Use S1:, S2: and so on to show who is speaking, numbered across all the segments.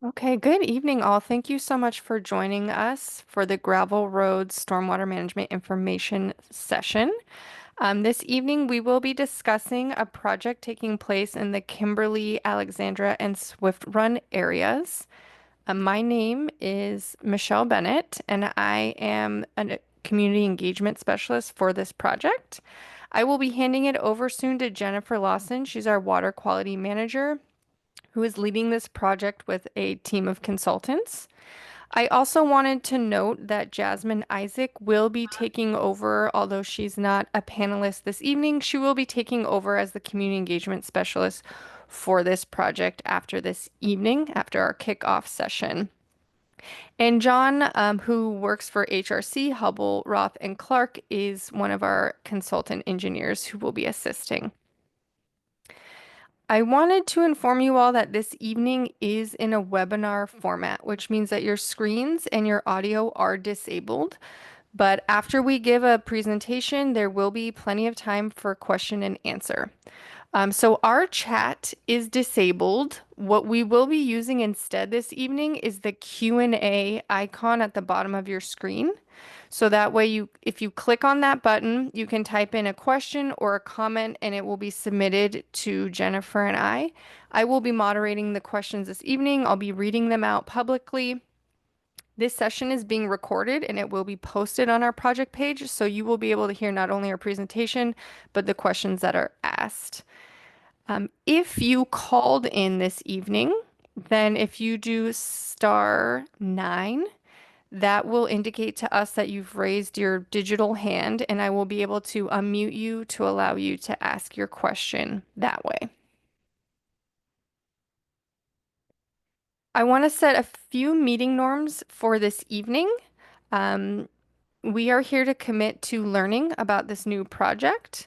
S1: Okay, good evening, all. Thank you so much for joining us for the Gravel Road Stormwater Management Information session. This evening, we will be discussing a project taking place in the Kimberly, Alexandra, and Swift Run areas. My name is Michelle Bennett, and I am a community engagement specialist for this project. I will be handing it over soon to Jennifer Lawson. She's our water quality manager who is leading this project with a team of consultants. I also wanted to note that Jasmine Isaac will be taking over, although she's not a panelist this evening, she will be taking over as the community engagement specialist for this project after this evening, after our kickoff session. And John, who works for HRC, Hubble, Roth, and Clark, is one of our consultant engineers who will be assisting. I wanted to inform you all that this evening is in a webinar format, which means that your screens and your audio are disabled. But after we give a presentation, there will be plenty of time for question and answer. So our chat is disabled. What we will be using instead this evening is the Q&A icon at the bottom of your screen. So that way if you click on that button, you can type in a question or a comment and it will be submitted to Jennifer and I. I will be moderating the questions this evening. I'll be reading them out publicly. This session is being recorded and it will be posted on our project page, so you will be able to hear not only our presentation, but the questions that are asked. If you called in this evening, then if you do *9, that will indicate to us that you've raised your digital hand, and I will be able to unmute you to allow you to ask your question that way. I want to set a few meeting norms for this evening. We are here to commit to learning about this new project,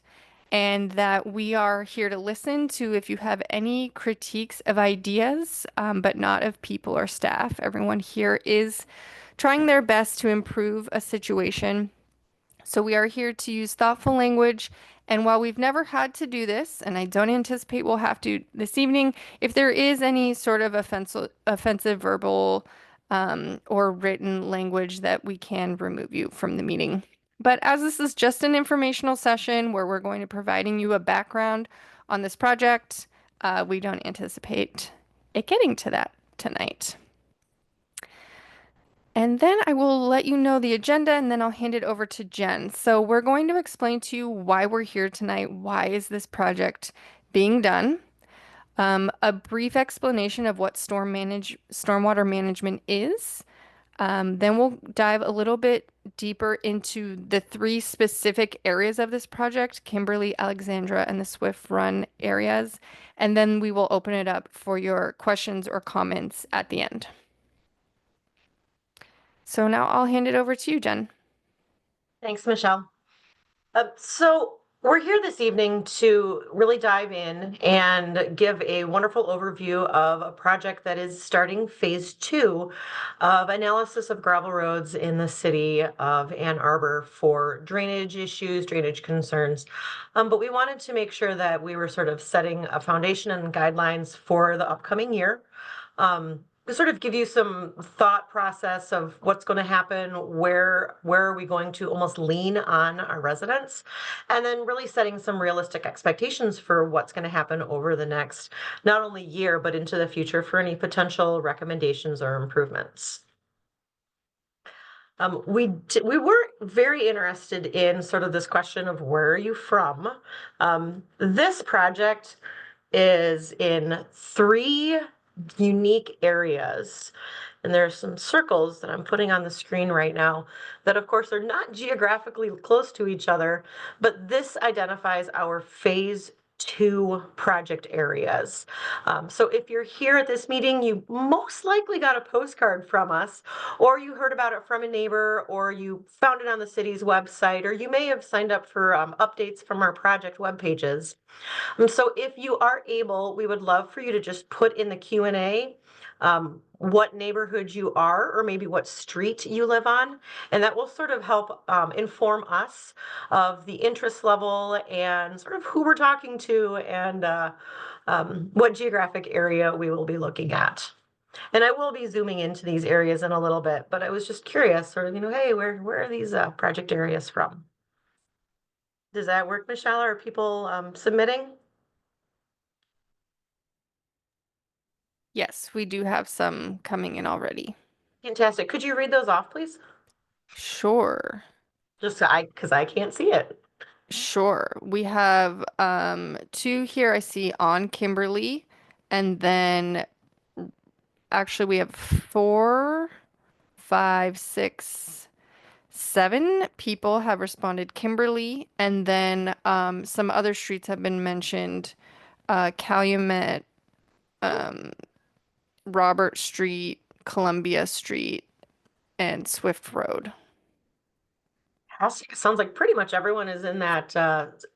S1: and that we are here to listen to if you have any critiques of ideas, but not of people or staff. Everyone here is trying their best to improve a situation. So we are here to use thoughtful language. And while we've never had to do this, and I don't anticipate we'll have to this evening, if there is any sort of offensive verbal or written language, that we can remove you from the meeting. But as this is just an informational session where we're going to providing you a background on this project, we don't anticipate it getting to that tonight. And then I will let you know the agenda and then I'll hand it over to Jen. So we're going to explain to you why we're here tonight. Why is this project being done? A brief explanation of what stormwater management is. Then we'll dive a little bit deeper into the three specific areas of this project, Kimberly, Alexandra, and the Swift Run areas. And then we will open it up for your questions or comments at the end. So now I'll hand it over to you, Jen.
S2: Thanks, Michelle. So we're here this evening to really dive in and give a wonderful overview of a project that is starting phase 2 of analysis of gravel roads in the city of Ann Arbor for drainage issues, drainage concerns. But we wanted to make sure that we were sort of setting a foundation and guidelines for the upcoming year. To sort of give you some thought process of what's going to happen, where are we going to almost lean on our residents, and then really setting some realistic expectations for what's going to happen over the next not only year but into the future for any potential recommendations or improvements. We were very interested in sort of this question of where are you from? This project is in 3 unique areas. And there are some circles that I'm putting on the screen right now that, of course, are not geographically close to each other, but this identifies our phase 2 project areas. So if you're here at this meeting, you most likely got a postcard from us, or you heard about it from a neighbor, or you found it on the city's website, or you may have signed up for updates from our project web pages. So if you are able, we would love for you to just put in the Q&A what neighborhood you are, or maybe what street you live on, and that will sort of help inform us of the interest level and sort of who we're talking to and what geographic area we will be looking at. And I will be zooming into these areas in a little bit, but I was just curious, sort of, hey, where are these project areas from? Does that work, Michelle? Are people submitting?
S1: Yes, we do have some coming in already.
S2: Fantastic. Could you read those off, please?
S1: Sure.
S2: Just because I can't see it.
S1: Sure. We have two here I see on Kimberly, and then actually we have four, five, six, seven people have responded Kimberly, and then some other streets have been mentioned, Calumet, um, Robert Street, Columbia Street, and Swift Road.
S2: Fantastic. Sounds like pretty much everyone is in that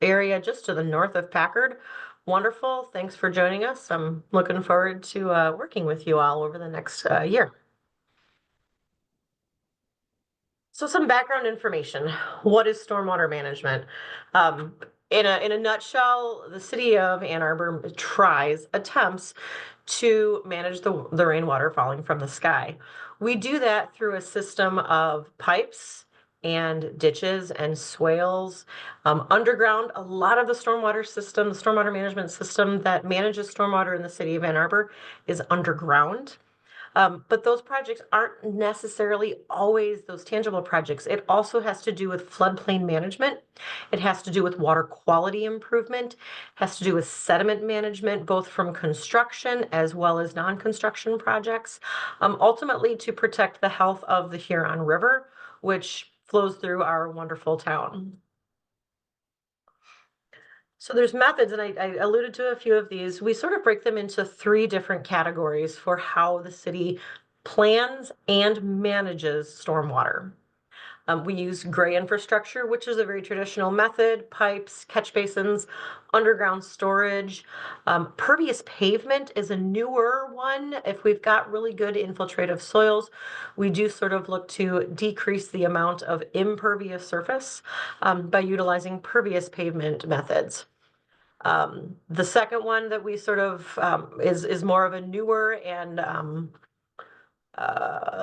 S2: area just to the north of Packard. Wonderful. Thanks for joining us. I'm looking forward to working with you all over the next year. So some background information. What is stormwater management? Um, in a nutshell, the city of Ann Arbor attempts to manage the rainwater falling from the sky. We do that through a system of pipes and ditches and swales. Underground, a lot of the stormwater management system that manages stormwater in the city of Ann Arbor is underground. But those projects aren't necessarily always those tangible projects. It also has to do with floodplain management. It has to do with water quality improvement, has to do with sediment management, both from construction as well as non-construction projects, ultimately to protect the health of the Huron River, which flows through our wonderful town. So there's methods, and I alluded to a few of these. We sort of break them into three different categories for how the city plans and manages stormwater. We use gray infrastructure, which is a very traditional method, pipes, catch basins, underground storage. Pervious pavement is a newer one. If we've got really good infiltrative soils, we do sort of look to decrease the amount of impervious surface by utilizing pervious pavement methods. The second one that we sort of is more of a newer and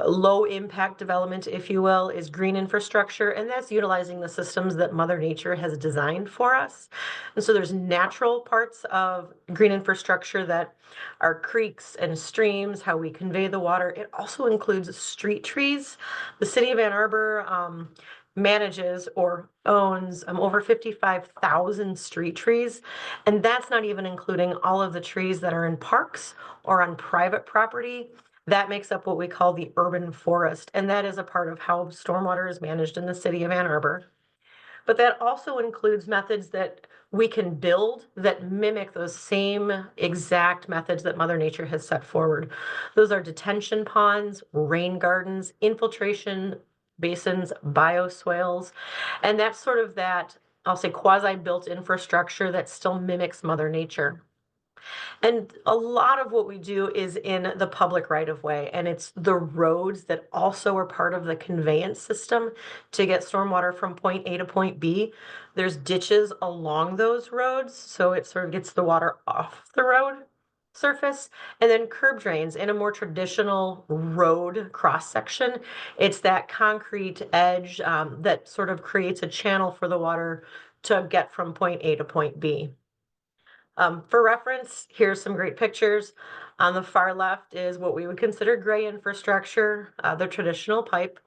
S2: low impact development, if you will, is green infrastructure, and that's utilizing the systems that Mother Nature has designed for us. And so there's natural parts of green infrastructure that are creeks and streams, how we convey the water. It also includes street trees. The city of Ann Arbor manages or owns over 55,000 street trees, and that's not even including all of the trees that are in parks or on private property. That makes up what we call the urban forest, and that is a part of how stormwater is managed in the city of Ann Arbor. But that also includes methods that we can build that mimic those same exact methods that Mother Nature has set forward. Those are detention ponds, rain gardens, infiltration basins, bioswales, and that's sort of that, I'll say, quasi-built infrastructure that still mimics Mother Nature. And a lot of what we do is in the public right of way, and it's the roads that also are part of the conveyance system to get stormwater from point A to point B. There's ditches along those roads, so it sort of gets the water off the road surface, and then curb drains in a more traditional road cross section. It's that concrete edge that sort of creates a channel for the water to get from point A to point B. For reference, here's some great pictures. On the far left is what we would consider gray infrastructure, the traditional pipe.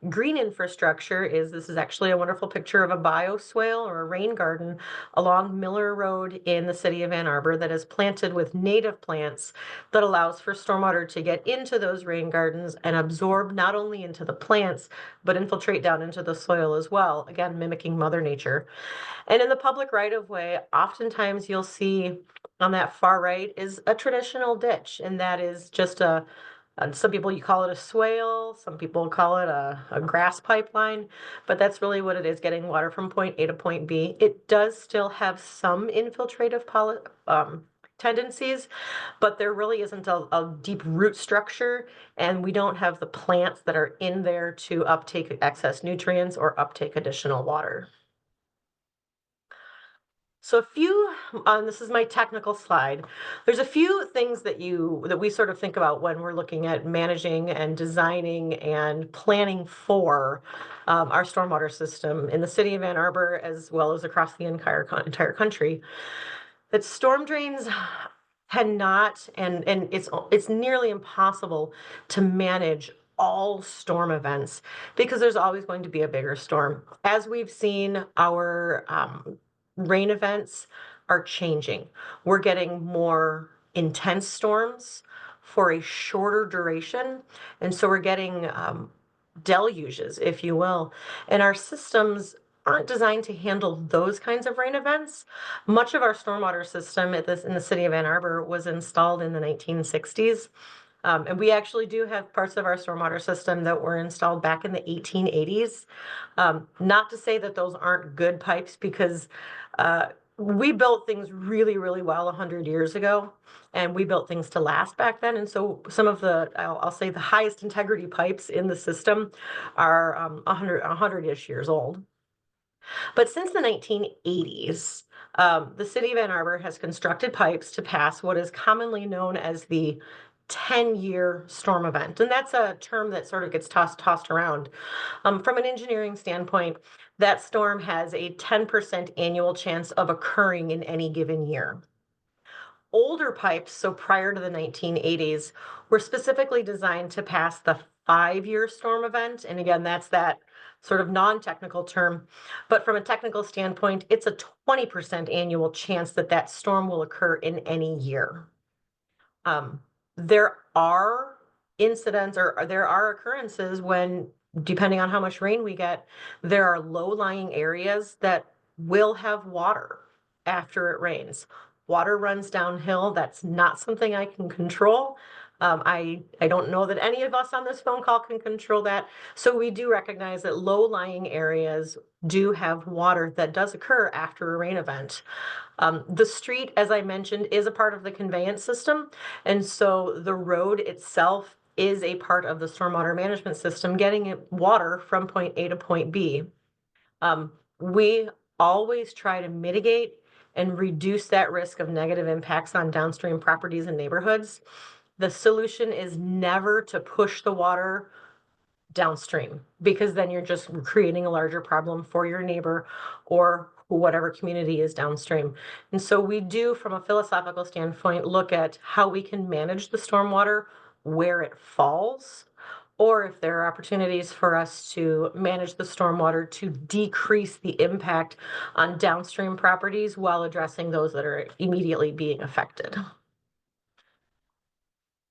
S2: Green infrastructure this is actually a wonderful picture of a bioswale or a rain garden along Miller Road in the city of Ann Arbor that is planted with native plants that allows for stormwater to get into those rain gardens and absorb not only into the plants, but infiltrate down into the soil as well, again, mimicking Mother Nature. And in the public right of way, oftentimes you'll see on that far right is a traditional ditch, and that is just some people you call it a swale, some people call it a grass pipeline, but that's really what it is, getting water from point A to point B. It does still have some infiltrative tendencies, but there really isn't a deep root structure, and we don't have the plants that are in there to uptake excess nutrients or uptake additional water. So a few, this is my technical slide. There's a few things that we sort of think about when we're looking at managing and designing and planning for our stormwater system in the city of Ann Arbor, as well as across the entire country. That storm drains cannot, and it's nearly impossible to manage all storm events because there's always going to be a bigger storm. As we've seen, our rain events are changing. We're getting more intense storms for a shorter duration, and so we're getting deluges, if you will, and our systems aren't designed to handle those kinds of rain events. Much of our stormwater system in the city of Ann Arbor was installed in the 1960s. And we actually do have parts of our stormwater system that were installed back in the 1880s. Not to say that those aren't good pipes, because we built things really, really well 100 years ago, and we built things to last back then. And so some of the, I'll say the highest integrity pipes in the system are 100-ish years old. But since the 1980s, the city of Ann Arbor has constructed pipes to pass what is commonly known as the 10-year storm event. And that's a term that sort of gets tossed around. From an engineering standpoint, that storm has a 10% annual chance of occurring in any given year. Older pipes, so prior to the 1980s, were specifically designed to pass the 5-year storm event. And again, that's that sort of non-technical term. But from a technical standpoint, it's a 20% annual chance that that storm will occur in any year. There are incidents, or there are occurrences when, depending on how much rain we get, there are low-lying areas that will have water after it rains. Water runs downhill. That's not something I can control. I don't know that any of us on this phone call can control that. So we do recognize that low-lying areas do have water that does occur after a rain event. The street, as I mentioned, is a part of the conveyance system. And so the road itself is a part of the stormwater management system, getting water from point A to point B. We always try to mitigate and reduce that risk of negative impacts on downstream properties and neighborhoods. The solution is never to push the water downstream, because then you're just creating a larger problem for your neighbor or whatever community is downstream. And so we do, from a philosophical standpoint, look at how we can manage the stormwater where it falls, or if there are opportunities for us to manage the stormwater to decrease the impact on downstream properties while addressing those that are immediately being affected.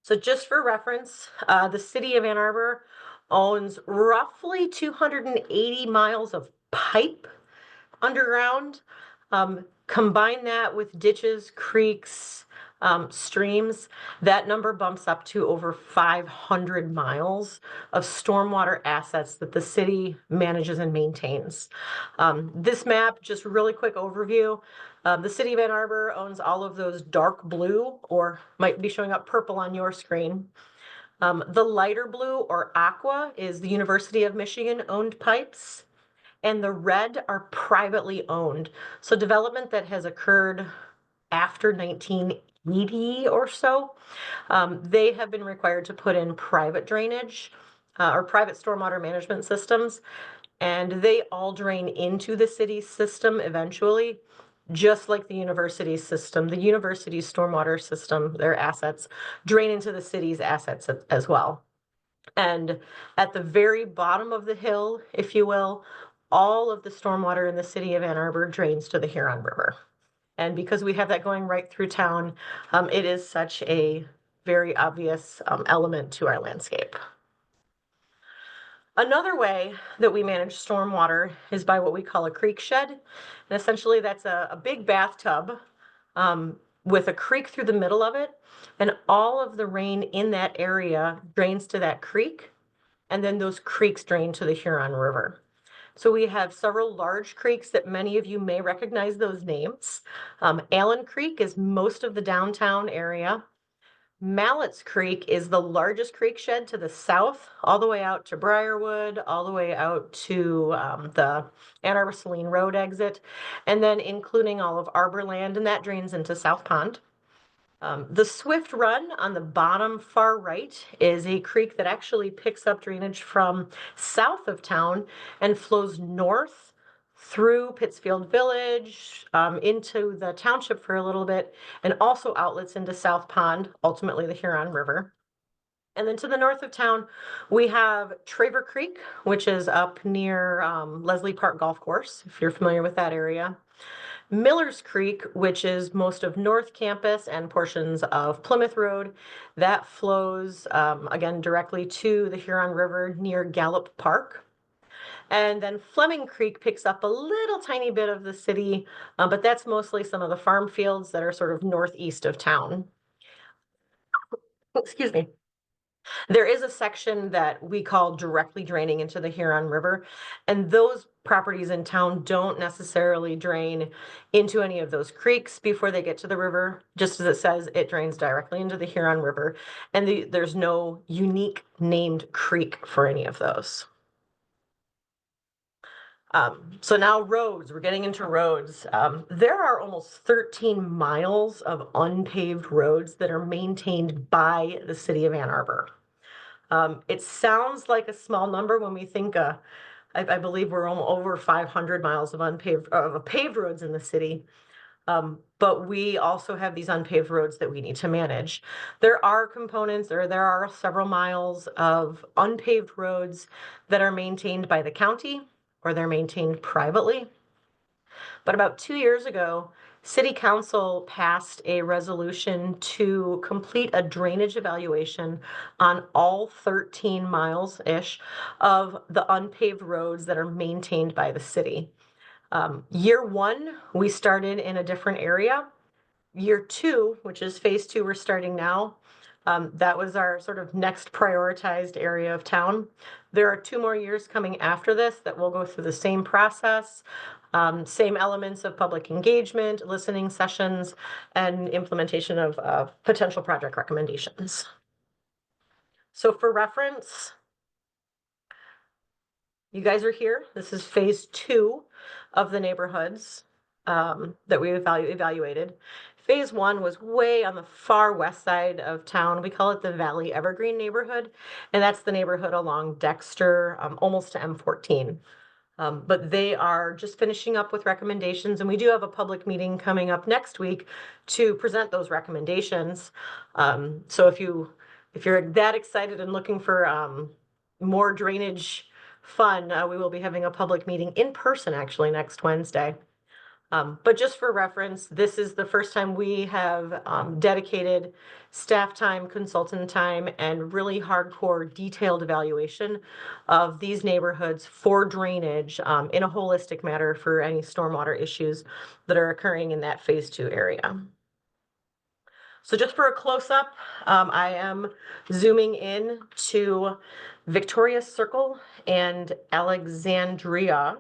S2: So just for reference, the city of Ann Arbor owns roughly 280 miles of pipe underground. Combine that with ditches, creeks, streams, that number bumps up to over 500 miles of stormwater assets that the city manages and maintains. This map, just a really quick overview. The city of Ann Arbor owns all of those dark blue, or might be showing up purple on your screen. The lighter blue, or aqua, is the University of Michigan owned pipes, and the red are privately owned. So development that has occurred after 1980 or so, they have been required to put in private drainage or private stormwater management systems, and they all drain into the city's system eventually, just like the university system. The university's stormwater system, their assets, drain into the city's assets as well. And at the very bottom of the hill, if you will, all of the stormwater in the city of Ann Arbor drains to the Huron River. And because we have that going right through town, it is such a very obvious element to our landscape. Another way that we manage stormwater is by what we call a creek shed. And essentially that's a big bathtub with a creek through the middle of it. And all of the rain in that area drains to that creek. And then those creeks drain to the Huron River. So we have several large creeks that many of you may recognize those names. Allen Creek is most of the downtown area. Mallett's Creek is the largest creek shed to the south, all the way out to Briarwood, all the way out to the Ann Arbor Saline Road exit, and then including all of Arborland, and that drains into South Pond. The Swift Run on the bottom far right is a creek that actually picks up drainage from south of town and flows north through Pittsfield Village, into the township for a little bit, and also outlets into South Pond, ultimately the Huron River. And then to the north of town, we have Traver Creek, which is up near Leslie Park Golf Course, if you're familiar with that area. Miller's Creek, which is most of North Campus and portions of Plymouth Road, that flows again directly to the Huron River near Gallup Park. And then Fleming Creek picks up a little tiny bit of the city, but that's mostly some of the farm fields that are sort of northeast of town. Excuse me. There is a section that we call directly draining into the Huron River, and those properties in town don't necessarily drain into any of those creeks before they get to the river. Just as it says, it drains directly into the Huron River, and there's no unique named creek for any of those. So now roads, we're getting into roads. There are almost 13 miles of unpaved roads that are maintained by the city of Ann Arbor. It sounds like a small number when we think, I believe we're over 500 miles of paved roads in the city. But we also have these unpaved roads that we need to manage. There are components, or there are several miles of unpaved roads that are maintained by the county, or they're maintained privately. But about 2 years ago, City Council passed a resolution to complete a drainage evaluation on all 13 miles-ish of the unpaved roads that are maintained by the city. Year one, we started in a different area. Year two, which is phase two, we're starting now. That was our sort of next prioritized area of town. There are 2 more years coming after this that will go through the same process, same elements of public engagement, listening sessions, and implementation of potential project recommendations. So for reference, you guys are here. This is phase two of the neighborhoods that we evaluated. Phase one was way on the far west side of town. We call it the Valley Evergreen neighborhood, and that's the neighborhood along Dexter, almost to M14. But they are just finishing up with recommendations, and we do have a public meeting coming up next week to present those recommendations. So if you're that excited and looking for more drainage fun, we will be having a public meeting in person actually next Wednesday. But just for reference, this is the first time we have dedicated staff time, consultant time, and really hardcore detailed evaluation of these neighborhoods for drainage in a holistic manner for any stormwater issues that are occurring in that phase two area. So just for a close-up, I am zooming in to Victoria Circle and Alexandria.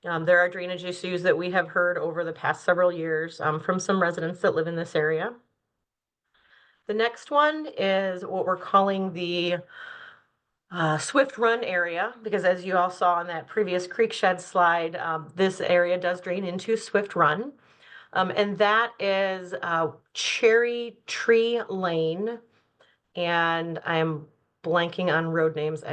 S2: There are drainage issues that we have heard over the past several years from some residents that live in this area. The next one is what we're calling the Swift Run area, because as you all saw on that previous creek shed slide, this area does drain into Swift Run. And that is Cherry Tree Lane, and I'm blanking on road names.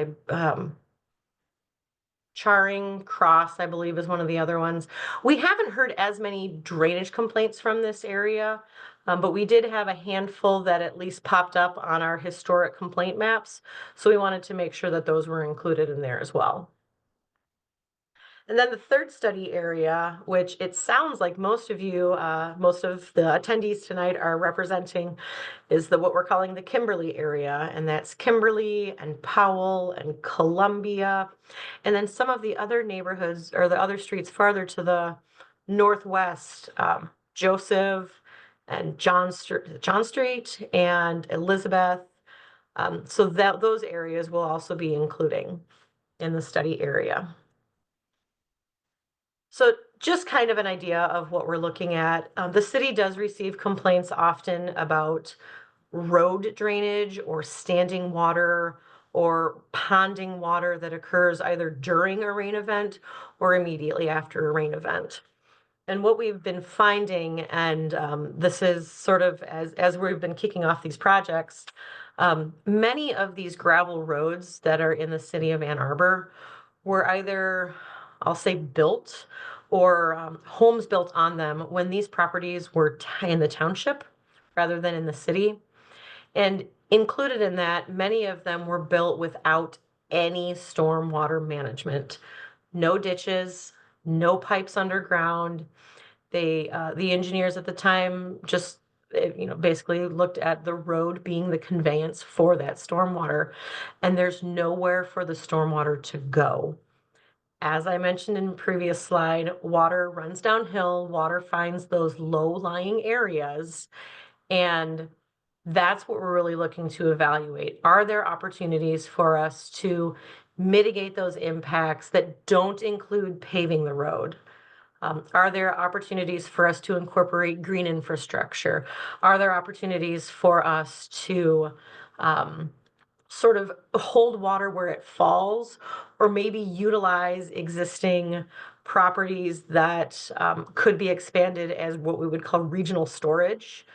S2: Charing Cross, I believe, is one of the other ones. We haven't heard as many drainage complaints from this area, but we did have a handful that at least popped up on our historic complaint maps. So we wanted to make sure that those were included in there as well. And then the third study area, which it sounds like most of you, most of the attendees tonight are representing, is what we're calling the Kimberly area. And that's Kimberly and Powell and Columbia. And then some of the other neighborhoods or the other streets farther to the northwest, Joseph and John Street and Elizabeth. So that those areas will also be including in the study area. So just kind of an idea of what we're looking at. The city does receive complaints often about road drainage or standing water or ponding water that occurs either during a rain event or immediately after a rain event. And what we've been finding, and this is sort of as we've been kicking off these projects, many of these gravel roads that are in the city of Ann Arbor were either, I'll say, built or homes built on them when these properties were in the township rather than in the city. And included in that, many of them were built without any stormwater management, no ditches, no pipes underground. The engineers at the time just, basically looked at the road being the conveyance for that stormwater, and there's nowhere for the stormwater to go. As I mentioned in the previous slide, water runs downhill, water finds those low-lying areas, and that's what we're really looking to evaluate. Are there opportunities for us to mitigate those impacts that don't include paving the road? Are there opportunities for us to incorporate green infrastructure? Are there opportunities for us to sort of hold water where it falls, or maybe utilize existing properties that could be expanded as what we would call regional storage?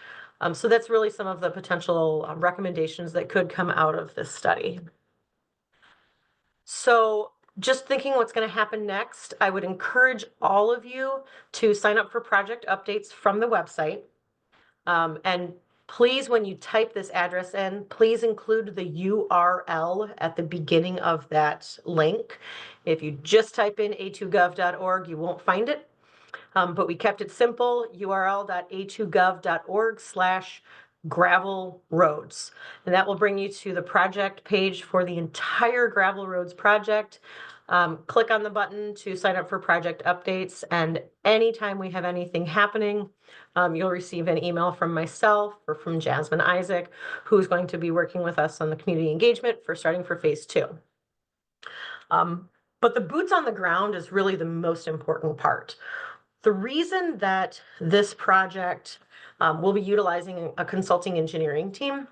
S2: So that's really some of the potential recommendations that could come out of this study. So just thinking what's going to happen next, I would encourage all of you to sign up for project updates from the website. And please, when you type this address in, please include the URL at the beginning of that link. If you just type in a2gov.org, you won't find it. But we kept it simple, url.a2gov.org/gravel roads. And that will bring you to the project page for the entire gravel roads project. Click on the button to sign up for project updates, and anytime we have anything happening, you'll receive an email from myself or from Jasmine Isaac, who's going to be working with us on the community engagement for starting for phase 2. But the boots on the ground is really the most important part. The reason that this project will be utilizing a consulting engineering team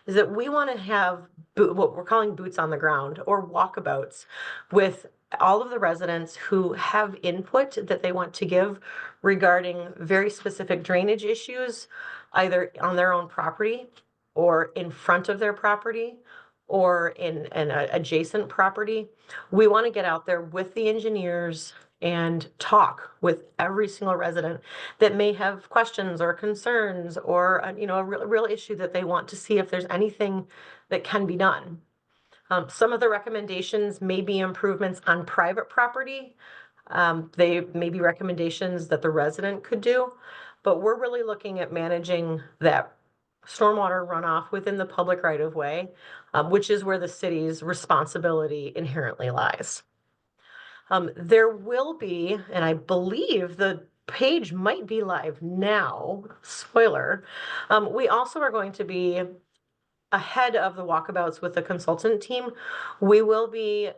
S2: is that we want to have what we're calling boots on the ground, or walkabouts, with all of the residents who have input that they want to give regarding very specific drainage issues, either on their own property or in front of their property or in an adjacent property. We want to get out there with the engineers and talk with every single resident that may have questions or concerns, or a real issue that they want to see if there's anything that can be done. Some of the recommendations may be improvements on private property. They may be recommendations that the resident could do, but we're really looking at managing that stormwater runoff within the public right-of-way, which is where the city's responsibility inherently lies. There will be, and I believe the page might be live now, spoiler, we also are going to be ahead of the walkabouts with the consultant team. We will be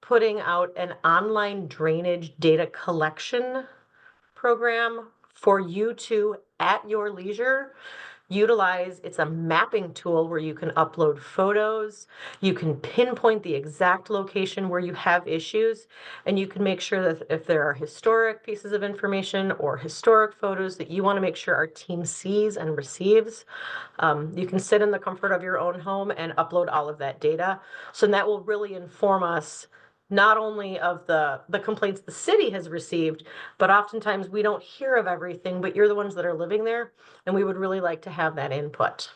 S2: putting out an online drainage data collection program for you to, at your leisure, utilize. It's a mapping tool where you can upload photos, you can pinpoint the exact location where you have issues, and you can make sure that if there are historic pieces of information or historic photos that you want to make sure our team sees and receives, you can sit in the comfort of your own home and upload all of that data. So that will really inform us not only of the complaints the city has received, but oftentimes we don't hear of everything, but you're the ones that are living there, and we would really like to have that input.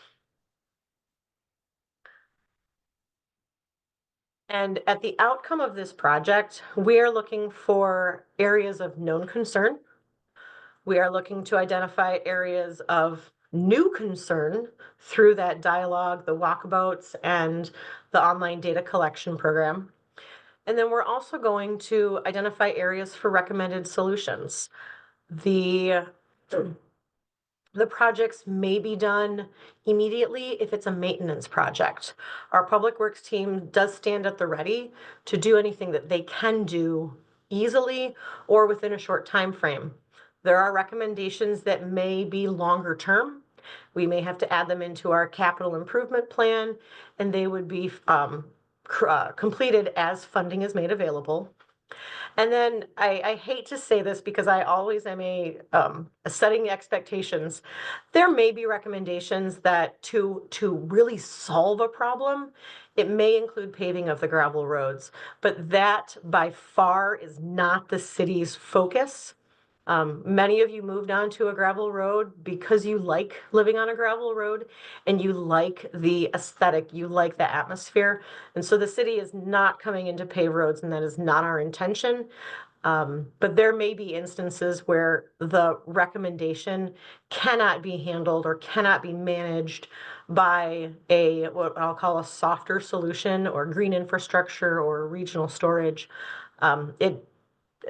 S2: And at the outcome of this project, we are looking for areas of known concern. We are looking to identify areas of new concern through that dialogue, the walkabouts, and the online data collection program. And then we're also going to identify areas for recommended solutions. The projects may be done immediately if it's a maintenance project. Our Public Works team does stand at the ready to do anything that they can do easily or within a short time frame. There are recommendations that may be longer term, We may have to add them into our capital improvement plan, and they would be completed as funding is made available. And then I hate to say this because I always am setting expectations. There may be recommendations that to really solve a problem, it may include paving of the gravel roads, but that by far is not the city's focus. Many of you moved onto a gravel road because you like living on a gravel road and you like the aesthetic, you like the atmosphere. And so the city is not coming in to pave roads, and that is not our intention. But there may be instances where the recommendation cannot be handled or cannot be managed by what I'll call a softer solution or green infrastructure or regional storage. It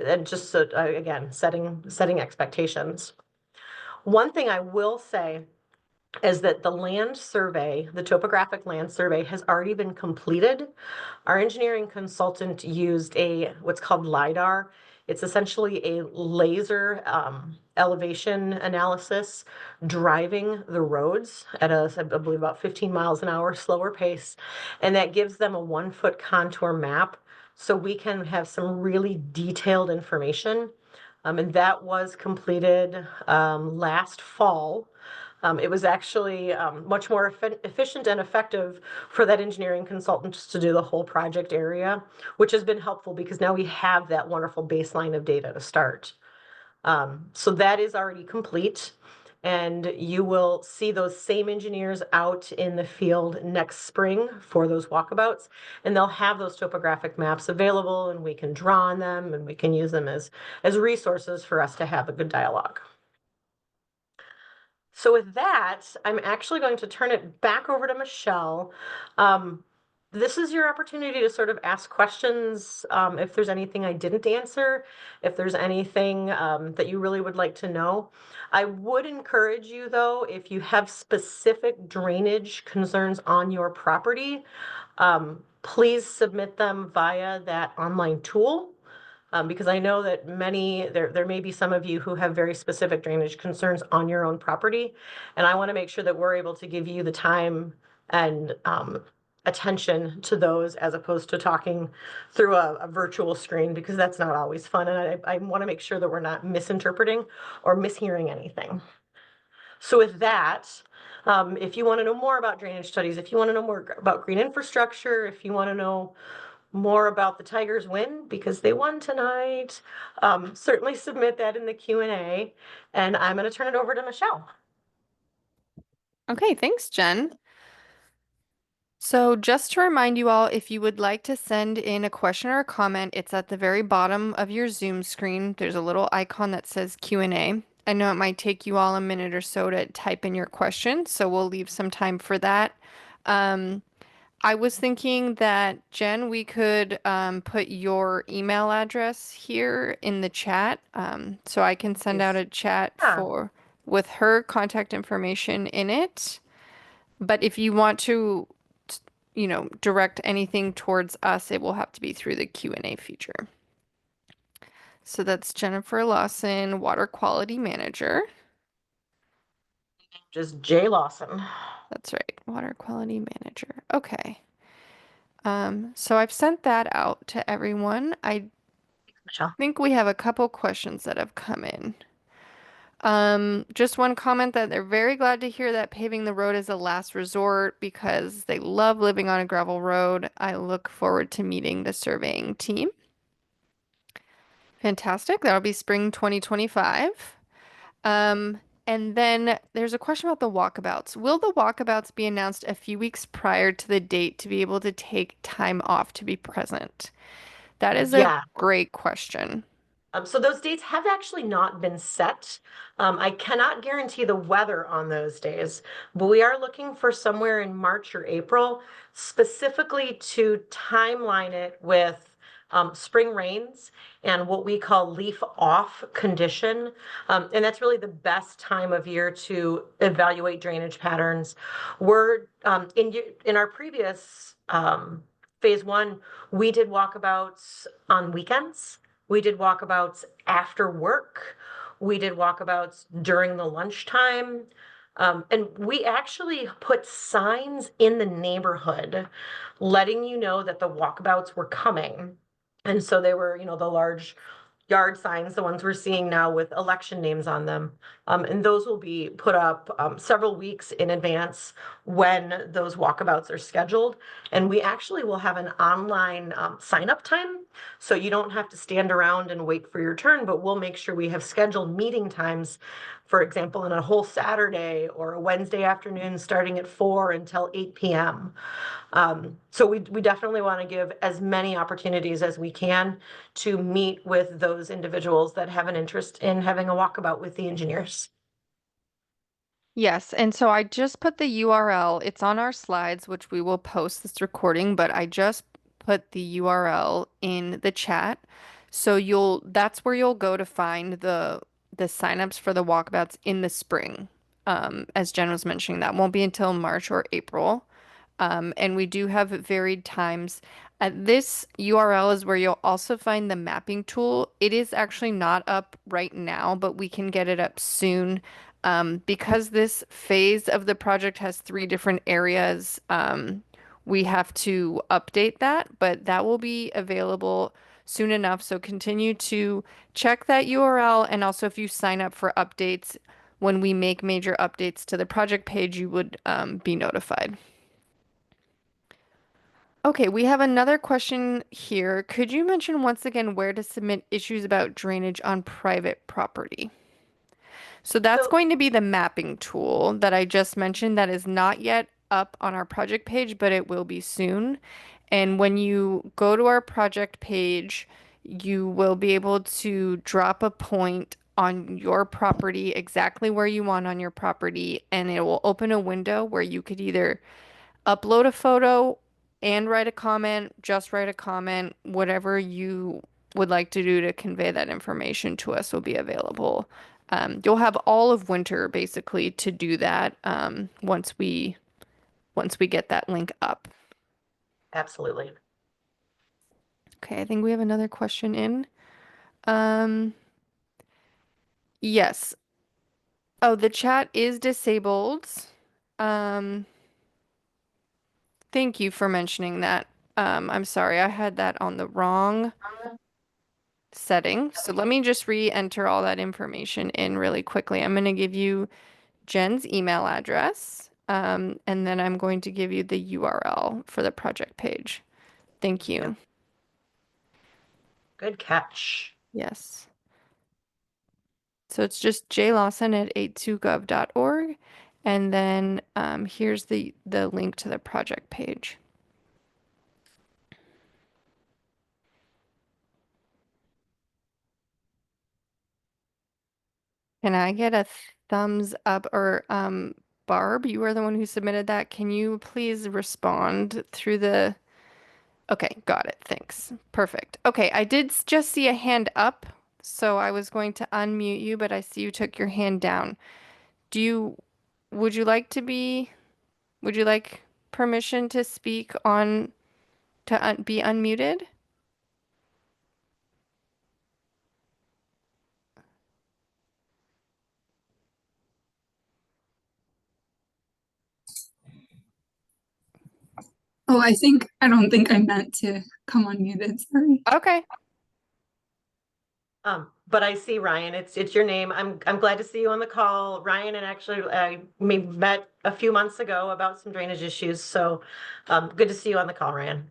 S2: and just again, setting expectations. One thing I will say is that the land survey, the topographic land survey, has already been completed. Our engineering consultant used what's called LIDAR. It's essentially a laser elevation analysis driving the roads at I believe about 15 miles an hour slower pace. And that gives them a 1-foot contour map so we can have some really detailed information. And that was completed last fall. It was actually much more efficient and effective for that engineering consultant to do the whole project area, which has been helpful because now we have that wonderful baseline of data to start. So that is already complete, and you will see those same engineers out in the field next spring for those walkabouts, and they'll have those topographic maps available, and we can draw on them and we can use them as resources for us to have a good dialogue. So with that, I'm actually going to turn it back over to Michelle. This is your opportunity to sort of ask questions, if there's anything I didn't answer, if there's anything that you really would like to know. I would encourage you, though, if you have specific drainage concerns on your property, please submit them via that online tool. Because I know that there may be some of you who have very specific drainage concerns on your own property, and I want to make sure that we're able to give you the time and attention to those as opposed to talking through a virtual screen, because that's not always fun, and I want to make sure that we're not misinterpreting or mishearing anything. So with that, if you want to know more about drainage studies, if you want to know more about green infrastructure, if you want to know more about the Tigers win because they won tonight, certainly submit that in the Q&A, and I'm going to turn it over to Michelle.
S1: Okay, thanks, Jen. So just to remind you all, if you would like to send in a question or a comment, it's at the very bottom of your Zoom screen. There's a little icon that says Q&A. I know it might take you all a minute or so to type in your question, so we'll leave some time for that. I was thinking that, Jen, we could put your email address here in the chat, so I can send out a chat
S2: Yeah.
S1: with her contact information in it. But if you want to, direct anything towards us, it will have to be through the Q&A feature. So that's Jennifer Lawson, Water Quality Manager.
S2: Just Jay Lawson.
S1: That's right, Water Quality Manager. Okay. So I've sent that out to everyone. I
S2: Michelle.
S1: think we have a couple questions that have come in. Just one comment that they're very glad to hear that paving the road is a last resort because they love living on a gravel road. I look forward to meeting the surveying team. Fantastic. That'll be spring 2025. And then there's a question about the walkabouts. Will the walkabouts be announced a few weeks prior to the date to be able to take time off to be present? That is a
S2: Yeah.
S1: great question.
S2: So those dates have actually not been set. I cannot guarantee the weather on those days, but we are looking for somewhere in March or April, specifically to timeline it with spring rains and what we call leaf off condition. And that's really the best time of year to evaluate drainage patterns. We're in our previous phase one, we did walkabouts on weekends. We did walkabouts after work. We did walkabouts during the lunchtime. And we actually put signs in the neighborhood letting you know that the walkabouts were coming. And so they were, the large yard signs, the ones we're seeing now with election names on them. And those will be put up several weeks in advance when those walkabouts are scheduled. And we actually will have an online sign up time. So you don't have to stand around and wait for your turn, but we'll make sure we have scheduled meeting times, for example, in a whole Saturday or a Wednesday afternoon starting at 4 until 8 p.m. So we definitely want to give as many opportunities as we can to meet with those individuals that have an interest in having a walkabout with the engineers.
S1: Yes, and so I just put the URL. It's on our slides, which we will post this recording, but I just put the URL in the chat. So that's where you'll go to find the signups for the walkabouts in the spring. As Jen was mentioning, that won't be until March or April. And we do have varied times. At this URL is where you'll also find the mapping tool. It is actually not up right now, but we can get it up soon. Because this phase of the project has three different areas, we have to update that, but that will be available soon enough. So continue to check that URL. And also, if you sign up for updates, when we make major updates to the project page, you would be notified. Okay, we have another question here. Could you mention once again where to submit issues about drainage on private property? So that's
S2: So
S1: going to be the mapping tool that I just mentioned that is not yet up on our project page, but it will be soon. And when you go to our project page, you will be able to drop a point on your property exactly where you want on your property, and it will open a window where you could either upload a photo and write a comment, just write a comment, whatever you would like to do to convey that information to us will be available. You'll have all of winter basically to do that once we get that link up.
S2: absolutely.
S1: Okay, I think we have another question in. Um, yes. Oh, the chat is disabled. Um, thank you for mentioning that. I'm sorry, I had that on the wrong setting. So let me just re-enter all that information in really quickly. I'm going to give you Jen's email address, and then I'm going to give you the URL for the project page. Thank
S2: Yep.
S1: you.
S2: Good catch.
S1: Yes. So it's just jlawson@82gov.org. And then here's the link to the project page. Can I get a thumbs up or Barb, you are the one who submitted that. Can you please respond through the Okay, got it. Thanks. Perfect. Okay, I did just see a hand up, so I was going to unmute you, but I see you took your hand down. Do you, would you like to be, would you like permission to speak on, to be unmuted?
S3: Oh, I don't think I meant to come unmuted. Sorry.
S1: Okay.
S2: But I see Ryan. It's your name. I'm glad to see you on the call, Ryan. And actually, we met a few months ago about some drainage issues. So, good to see you on the call, Ryan.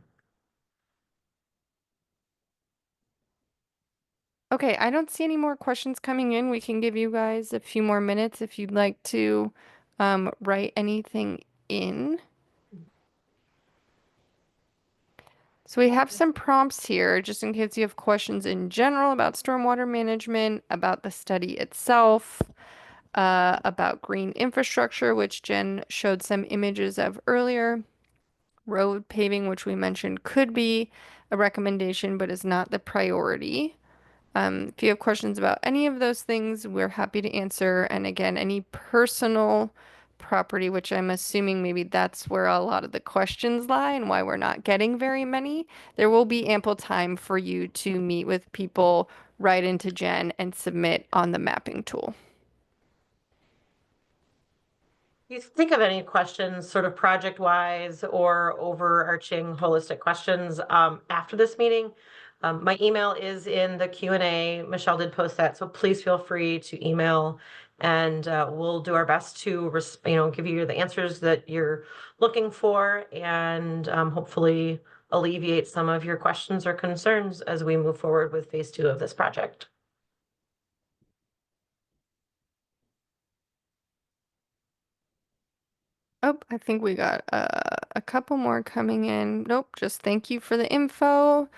S1: Okay, I don't see any more questions coming in. We can give you guys a few more minutes if you'd like to write anything in. So we have some prompts here, just in case you have questions in general about stormwater management, about the study itself, about green infrastructure, which Jen showed some images of earlier, road paving, which we mentioned could be a recommendation, but is not the priority. If you have questions about any of those things, we're happy to answer. And again, any personal property, which I'm assuming maybe that's where a lot of the questions lie and why we're not getting very many, there will be ample time for you to meet with people, write into Jen, and submit on the mapping tool.
S2: you think of any questions, sort of project-wise or overarching holistic questions after this meeting, my email is in the Q&A. Michelle did post that, so please feel free to email, and we'll do our best to give you the answers that you're looking for, and hopefully alleviate some of your questions or concerns as we move forward with phase 2 of this project.
S1: Oh, I think we got a couple more coming in. Nope, just thank you for the info.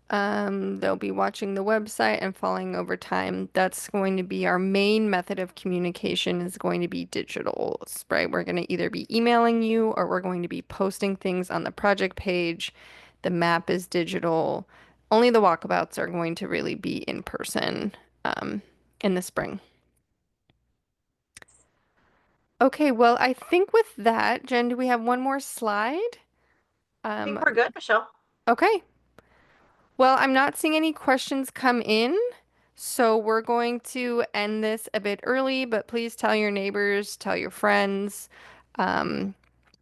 S1: They'll be watching the website and following over time. That's going to be our main method of communication is going to be digital, right? We're going to either be emailing you or we're going to be posting things on the project page. The map is digital. Only the walkabouts are going to really be in person, in the spring. Okay, well, I think with that, Jen, do we have one more slide?
S2: I think we're good, Michelle.
S1: Okay. Well, I'm not seeing any questions come in, so we're going to end this a bit early, but please tell your neighbors, tell your friends, um,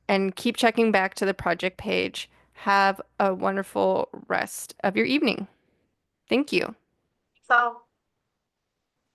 S1: and keep checking back to the project page. Have a wonderful rest of your evening. Thank you.
S2: So.